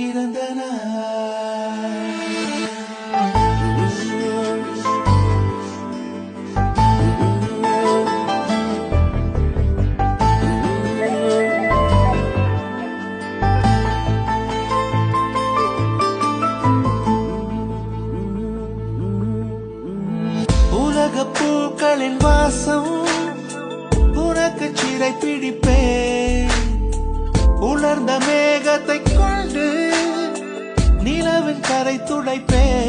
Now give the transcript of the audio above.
பிறந்த நாள். உலக பூக்களின் வாசம் உனக்கு சிறை பிடிப்பேன். உலர்ந்த மேகத்தை கொண்டு நிலவின் கரை துடைப்பேன்.